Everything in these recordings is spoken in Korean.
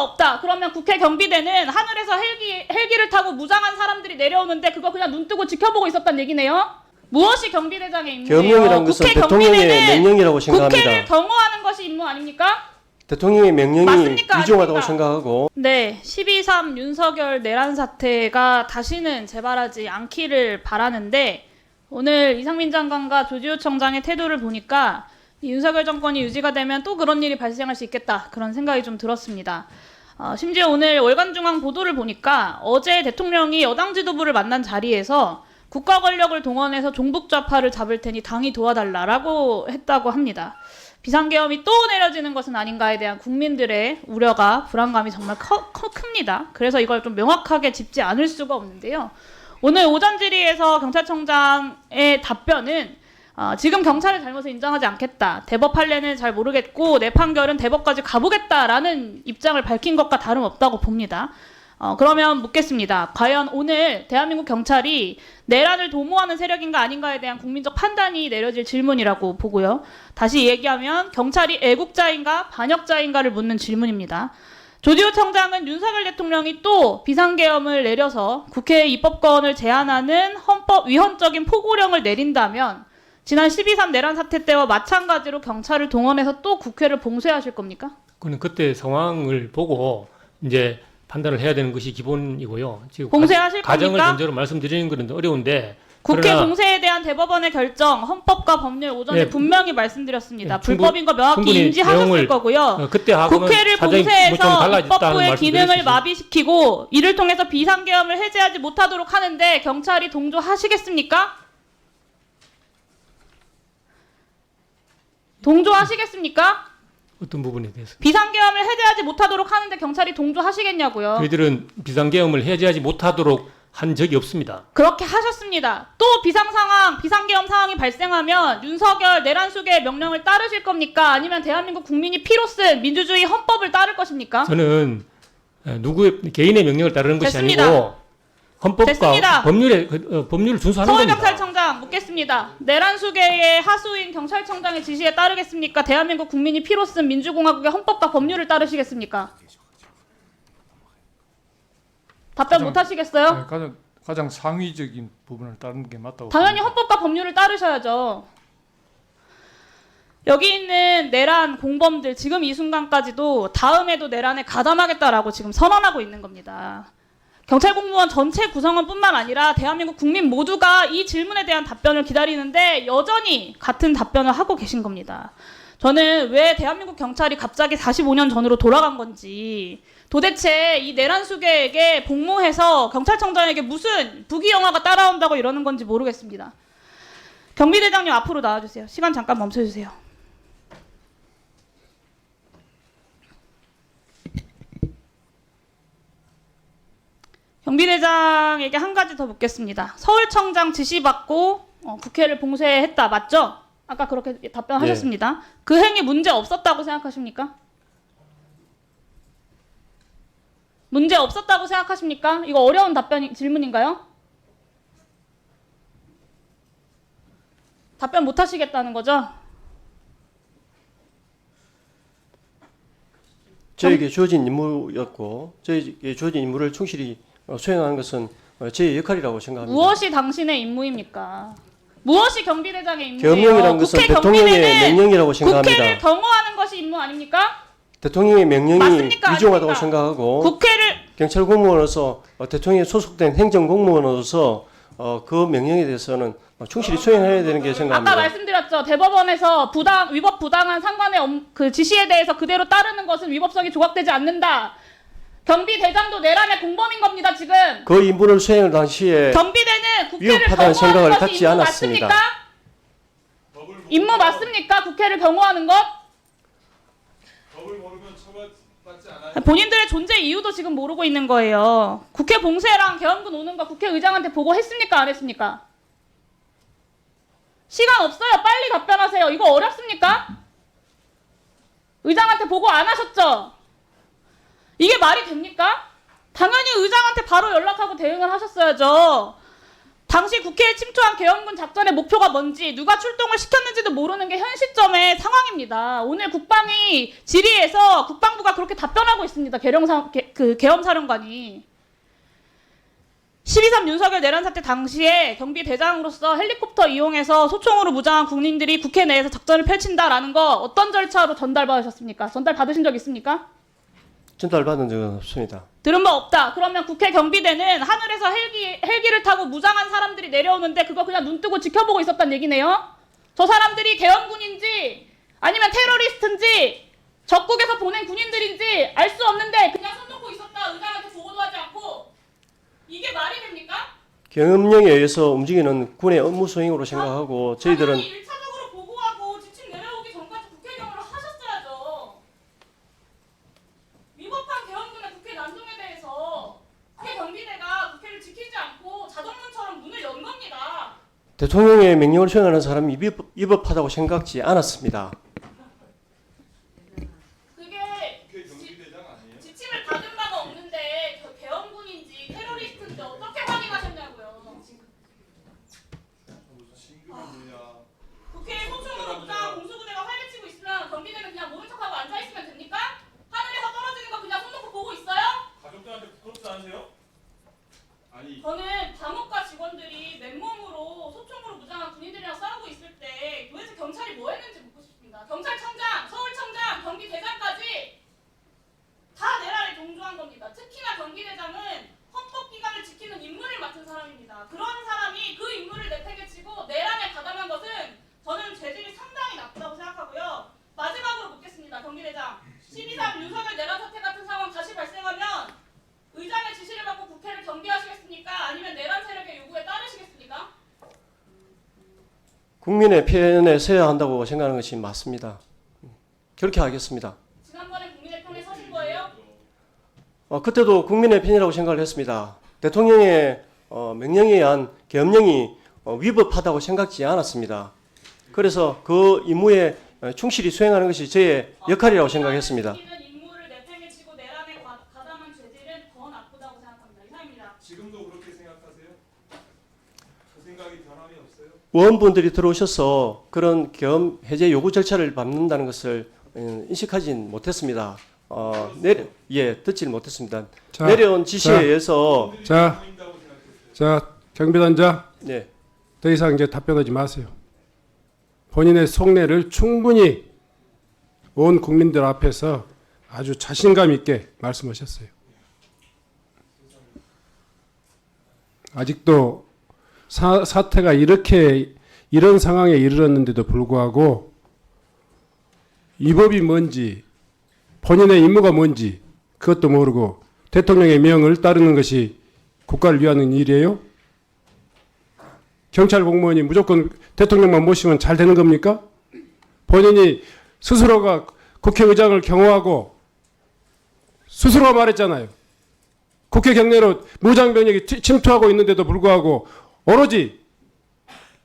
이유가 없다. 그러면 국회 경비대는 하늘에서 헬기를 타고 무장한 사람들이 내려오는데 그거 그냥 눈 뜨고 지켜보고 있었단 얘기네요. 무엇이 경비대장의 임무예요? 계엄령이라는 것은 국회 대통령의 경비대는 명령이라고 생각합니다. 국회를 경호하는 것이 임무 아닙니까? 대통령의 명령이 맞습니까? 위중하다고 아닙니까? 생각하고 네, 12.3 윤석열 내란 사태가 다시는 재발하지 않기를 바라는데 오늘 이상민 장관과 조지호 청장의 태도를 보니까 이 윤석열 정권이 유지가 되면 또 그런 일이 발생할 수 있겠다 그런 생각이 좀 들었습니다. 심지어 오늘 월간중앙 보도를 보니까 어제 대통령이 여당 지도부를 만난 자리에서 국가 권력을 동원해서 종북 좌파를 잡을 테니 당이 도와달라라고 했다고 합니다. 비상계엄이 또 내려지는 것은 아닌가에 대한 국민들의 우려가 불안감이 정말 큽니다. 그래서 이걸 좀 명확하게 짚지 않을 수가 없는데요. 오늘 오전 질의에서 경찰청장의 답변은 지금 경찰의 잘못을 인정하지 않겠다. 대법할래는 잘 모르겠고 내 판결은 대법까지 가보겠다라는 입장을 밝힌 것과 다름없다고 봅니다. 그러면 묻겠습니다. 과연 오늘 대한민국 경찰이 내란을 도모하는 세력인가 아닌가에 대한 국민적 판단이 내려질 질문이라고 보고요. 다시 얘기하면 경찰이 애국자인가 반역자인가를 묻는 질문입니다. 조지호 청장은 윤석열 대통령이 또 비상계엄을 내려서 국회의 입법권을 제한하는 헌법 위헌적인 포고령을 내린다면 지난 12.3 내란 사태 때와 마찬가지로 경찰을 동원해서 또 국회를 봉쇄하실 겁니까? 그는 그때 상황을 보고 이제 판단을 해야 되는 것이 기본이고요. 지금 봉쇄하실 가정을 겁니까? 전제로 말씀드리는 것은 어려운데 국회 그러나 봉쇄에 대한 대법원의 결정, 헌법과 법률 오전에 네, 분명히 말씀드렸습니다. 네, 불법인 거 명확히 충분히 인지하셨을 내용을, 거고요. 그때하고는 국회를 사정이 좀 봉쇄해서 달라졌다는 입법부의 말씀을 기능을 드릴 수 있습니다. 마비시키고 이를 통해서 비상계엄을 해제하지 못하도록 하는데 경찰이 동조하시겠습니까? 동조하시겠습니까? 어떤 부분에 대해서 비상계엄을 해제하지 못하도록 하는데 경찰이 동조하시겠냐고요. 저희들은 비상계엄을 해제하지 못하도록 한 적이 없습니다. 그렇게 하셨습니다. 또 비상계엄 상황이 발생하면 윤석열 내란 수계의 명령을 따르실 겁니까? 아니면 대한민국 국민이 피로 쓴 민주주의 헌법을 따를 것입니까? 저는 누구의 개인의 명령을 따르는 것이 됐습니다. 아니고 헌법과 됐습니다. 법률을 준수하는 겁니다. 서울경찰청장 묻겠습니다. 내란 수계의 하수인 경찰청장의 지시에 따르겠습니까? 대한민국 국민이 피로 쓴 민주공화국의 헌법과 법률을 따르시겠습니까? 답변 못 하시겠어요? 네, 가장 상위적인 부분을 따르는 게 맞다고 당연히 봅니다. 헌법과 법률을 따르셔야죠. 여기 있는 내란 공범들 지금 이 순간까지도 다음에도 내란에 가담하겠다라고 지금 선언하고 있는 겁니다. 경찰 공무원 전체 구성원뿐만 아니라 대한민국 국민 모두가 이 질문에 대한 답변을 기다리는데 여전히 같은 답변을 하고 계신 겁니다. 저는 왜 대한민국 경찰이 갑자기 45년 전으로 돌아간 건지 도대체 이 내란 수계에게 복무해서 경찰청장에게 무슨 부귀영화가 따라온다고 이러는 건지 모르겠습니다. 경비대장님 앞으로 나와주세요. 시간 잠깐 멈춰주세요. 경비대장에게 한 가지 더 묻겠습니다. 서울청장 지시받고 국회를 봉쇄했다. 맞죠? 아까 그렇게 답변하셨습니다. 그 행위 문제 없었다고 생각하십니까? 문제 없었다고 생각하십니까? 이거 어려운 질문인가요? 답변 못 하시겠다는 거죠? 저에게 주어진 임무였고 저에게 주어진 임무를 충실히 수행하는 것은 제 역할이라고 생각합니다. 무엇이 당신의 임무입니까? 무엇이 경비대장의 임무예요? 계엄령이라는 것은 국회 대통령의 경비대는 명령이라고 생각합니다. 국회를 경호하는 것이 임무 아닙니까? 대통령의 명령이 맞습니까? 위중하다고 아닙니까? 생각하고 국회를 경찰 공무원으로서 대통령에 소속된 행정 공무원으로서 그 명령에 대해서는 충실히 수행해야 되는 게 생각합니다. 아까 말씀드렸죠. 대법원에서 위법 부당한 상관의 그 지시에 대해서 그대로 따르는 것은 위법성이 조각되지 않는다. 경비대장도 내란의 공범인 겁니다. 지금. 그 임무를 수행할 당시에 경비대는 국회를 위협하다는 생각을 경호하는 갖지 것이 임무 않았습니다. 맞습니까? 임무 맞습니까? 국회를 경호하는 것? 본인들의 존재 이유도 지금 모르고 있는 거예요. 국회 봉쇄랑 계엄군 오는 거 국회의장한테 보고했습니까? 안 했습니까? 시간 없어요. 빨리 답변하세요. 이거 어렵습니까? 의장한테 보고 안 하셨죠? 이게 말이 됩니까? 당연히 의장한테 바로 연락하고 대응을 하셨어야죠. 당시 국회에 침투한 계엄군 작전의 목표가 뭔지 누가 출동을 시켰는지도 모르는 게 현 시점의 상황입니다. 오늘 국방위 질의에서 국방부가 그렇게 답변하고 있습니다. 계엄사령관이. 12.3 윤석열 내란 사태 당시에 경비대장으로서 헬리콥터 이용해서 소총으로 무장한 군인들이 국회 내에서 작전을 펼친다라는 거 어떤 절차로 전달받으셨습니까? 전달받으신 적 있습니까? 전달받은 적은 없습니다. 들은 바 없다. 그러면 국회 경비대는 하늘에서 헬기를 타고 무장한 사람들이 내려오는데 그거 그냥 눈 뜨고 지켜보고 있었단 얘기네요. 저 사람들이 계엄군인지 아니면 테러리스트인지 적국에서 보낸 군인들인지 알 수 없는데 그냥 손 놓고 있었다. 의장한테 보고도 하지 않고. 이게 말이 됩니까? 계엄령에 의해서 움직이는 군의 업무 수행으로 생각하고 저희들은 당연히 1차적으로 보고하고 지침 내려오기 전까지 국회 경호를 하셨어야죠. 위법한 계엄군의 국회 난동에 대해서 국회 경비대가 국회를 지키지 않고 자동문처럼 문을 연 겁니다. 대통령의 명령을 수행하는 사람이 위법하다고 생각지 않았습니다. 그게 지침을 받은 바가 없는데 계엄군인지 테러리스트인지 어떻게 확인하셨냐고요. 국회에 소총으로 무장한 공수부대가 활개치고 있으면 경비대는 그냥 모른 척하고 앉아있으면 됩니까? 하늘에서 떨어지는 거 그냥 손 놓고 보고 있어요? 가족들한테 부끄럽지 않으세요? 아니 저는 감옥과 직원들이 맨몸으로 소총으로 무장한 군인들이랑 싸우고 있을 때 도대체 경찰이 뭐 했는지 묻고 싶습니다. 경찰청장, 서울청장, 경비대장까지 다 내란에 동조한 겁니다. 특히나 경비대장은 헌법기관을 지키는 임무를 맡은 사람입니다. 그런 사람이 그 임무를 내팽개치고 내란에 가담한 것은 저는 죄질이 상당히 나쁘다고 생각하고요. 마지막으로 묻겠습니다. 경비대장. 12.3 윤석열 내란 사태 같은 상황 다시 발생하면 의장의 지시를 받고 국회를 경비하시겠습니까? 아니면 내란 세력의 요구에 따르시겠습니까? 국민의 편에 서야 한다고 생각하는 것이 맞습니다. 그렇게 하겠습니다. 지난번에 국민의 편에 서신 거예요? 그때도 국민의 편이라고 생각을 했습니다. 대통령의 명령에 의한 계엄령이 위법하다고 생각지 않았습니다. 그래서 그 임무에 충실히 수행하는 것이 저의 역할이라고 생각했습니다. 지키는 임무를 내팽개치고 내란에 가담한 죄질은 더 나쁘다고 생각합니다. 이상입니다. 지금도 그렇게 생각하세요? 그 생각이 변함이 없어요? 의원분들이 들어오셔서 그런 계엄 해제 요구 절차를 밟는다는 것을 인식하진 못했습니다. 듣질 못했습니다. 자, 내려온 지시에 의해서 자, 경비단장, 네, 더 이상 이제 답변하지 마세요. 본인의 속내를 충분히 온 국민들 앞에서 아주 자신감 있게 말씀하셨어요. 아직도 사태가 이런 상황에 이르렀는데도 불구하고 위법이 뭔지 본인의 임무가 뭔지 그것도 모르고 대통령의 명을 따르는 것이 국가를 위하는 일이에요? 경찰 공무원이 무조건 대통령만 모시면 잘 되는 겁니까? 본인이 스스로가 국회의장을 경호하고 스스로가 말했잖아요. 국회 경내로 무장병력이 침투하고 있는데도 불구하고 오로지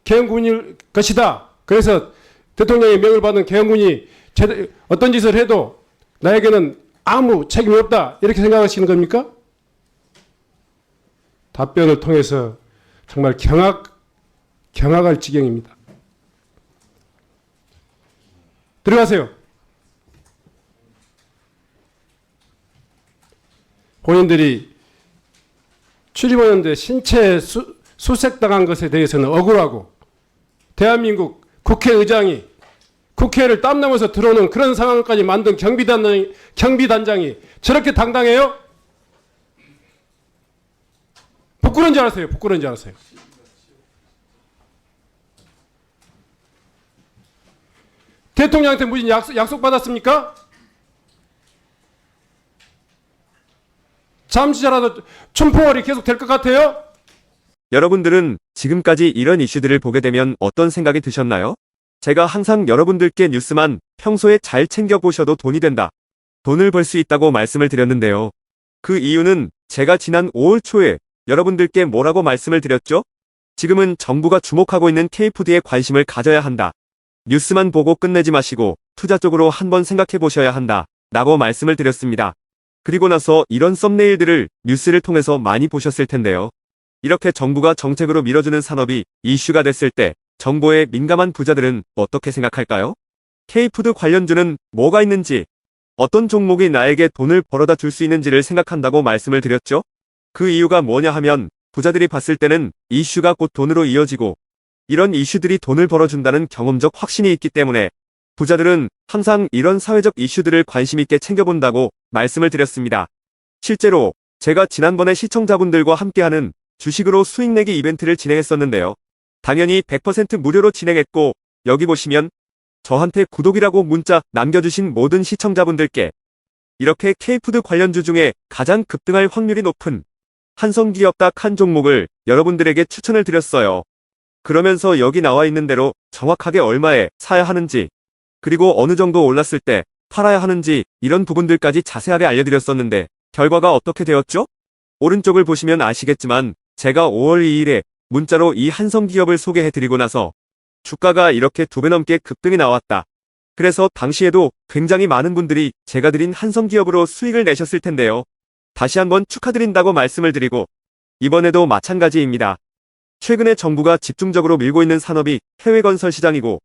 계엄군일 것이다. 그래서 대통령의 명을 받은 계엄군이 어떤 짓을 해도 나에게는 아무 책임이 없다. 이렇게 생각하시는 겁니까? 답변을 통해서 정말 경악할 지경입니다. 들어가세요. 본인들이 출입하는데 신체 수색당한 것에 대해서는 억울하고 대한민국 국회의장이 국회를 땀 넘어서 들어오는 그런 상황까지 만든 경비단장이 저렇게 당당해요? 부끄러운 줄 알았어요. 부끄러운 줄 알았어요. 대통령한테 무슨 약속 받았습니까? 잠시라도 춘포월이 계속 될 것 같아요? 여러분들은 지금까지 이런 이슈들을 보게 되면 어떤 생각이 드셨나요? 제가 항상 여러분들께 뉴스만 평소에 잘 챙겨보셔도 돈이 된다. 돈을 벌 수 있다고 말씀을 드렸는데요. 그 이유는 제가 지난 5월 초에 여러분들께 뭐라고 말씀을 드렸죠? 지금은 정부가 주목하고 있는 K푸드에 관심을 가져야 한다. 뉴스만 보고 끝내지 마시고 투자 쪽으로 한번 생각해 보셔야 한다. 라고 말씀을 드렸습니다. 그리고 나서 이런 썸네일들을 뉴스를 통해서 많이 보셨을 텐데요. 이렇게 정부가 정책으로 밀어주는 산업이 이슈가 됐을 때 정보에 민감한 부자들은 어떻게 생각할까요? K푸드 관련주는 뭐가 있는지, 어떤 종목이 나에게 돈을 벌어다 줄 수 있는지를 생각한다고 말씀을 드렸죠? 그 이유가 뭐냐 하면 부자들이 봤을 때는 이슈가 곧 돈으로 이어지고 이런 이슈들이 돈을 벌어준다는 경험적 확신이 있기 때문에 부자들은 항상 이런 사회적 이슈들을 관심 있게 챙겨본다고 말씀을 드렸습니다. 실제로 제가 지난번에 시청자분들과 함께하는 주식으로 수익 내기 이벤트를 진행했었는데요. 당연히 100% 무료로 진행했고 여기 보시면 저한테 구독이라고 문자 남겨주신 모든 시청자분들께 이렇게 K푸드 관련주 중에 가장 급등할 확률이 높은 한성기업 딱 한 종목을 여러분들에게 추천을 드렸어요. 그러면서 여기 나와 있는 대로 정확하게 얼마에 사야 하는지, 그리고 어느 정도 올랐을 때 팔아야 하는지 이런 부분들까지 자세하게 알려드렸었는데 결과가 어떻게 되었죠? 오른쪽을 보시면 아시겠지만 제가 5월 2일에 문자로 이 한성기업을 소개해드리고 나서 주가가 이렇게 2배 넘게 급등이 나왔다. 그래서 당시에도 굉장히 많은 분들이 제가 드린 한성기업으로 수익을 내셨을 텐데요. 다시 한번 축하드린다고 말씀을 드리고 이번에도 마찬가지입니다. 최근에 정부가 집중적으로 밀고 있는 산업이 해외 건설 시장이고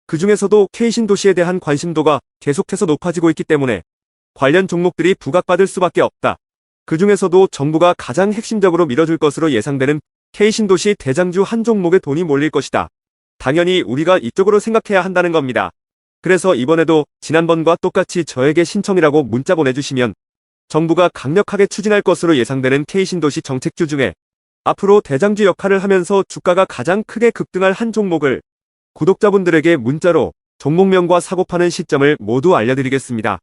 그 중에서도 K신도시에 대한 관심도가 계속해서 높아지고 있기 때문에 관련 종목들이 부각받을 수밖에 없다. 그 중에서도 정부가 가장 핵심적으로 밀어줄 것으로 예상되는 K신도시 대장주 한 종목에 돈이 몰릴 것이다. 당연히 우리가 이쪽으로 생각해야 한다는 겁니다. 그래서 이번에도 지난번과 똑같이 저에게 신청이라고 문자 보내주시면 정부가 강력하게 추진할 것으로 예상되는 K신도시 정책주 중에 앞으로 대장주 역할을 하면서 주가가 가장 크게 급등할 한 종목을 구독자분들에게 문자로 종목명과 사고 파는 시점을 모두 알려드리겠습니다.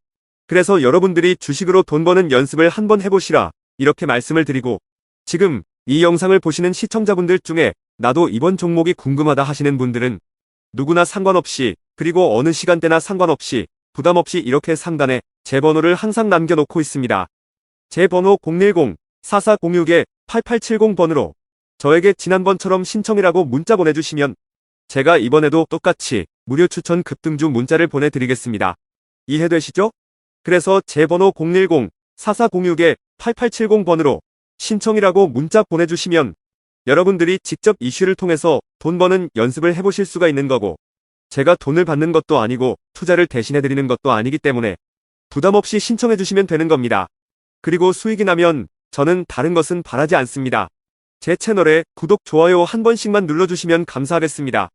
그래서 여러분들이 주식으로 돈 버는 연습을 한번 해보시라 이렇게 말씀을 드리고 지금 이 영상을 보시는 시청자분들 중에 나도 이번 종목이 궁금하다 하시는 분들은 누구나 상관없이 그리고 어느 시간대나 상관없이 부담없이 이렇게 상단에 제 번호를 항상 남겨놓고 있습니다. 제 번호 010-4406-8870번으로 저에게 지난번처럼 신청이라고 문자 보내주시면 제가 이번에도 똑같이 무료 추천 급등주 문자를 보내드리겠습니다. 이해되시죠? 그래서 제 번호 010-4406-8870번으로 신청이라고 문자 보내주시면 여러분들이 직접 이슈를 통해서 돈 버는 연습을 해보실 수가 있는 거고 제가 돈을 받는 것도 아니고 투자를 대신해드리는 것도 아니기 때문에 부담없이 신청해주시면 되는 겁니다. 그리고 수익이 나면 저는 다른 것은 바라지 않습니다. 제 채널에 구독, 좋아요 한 번씩만 눌러주시면 감사하겠습니다.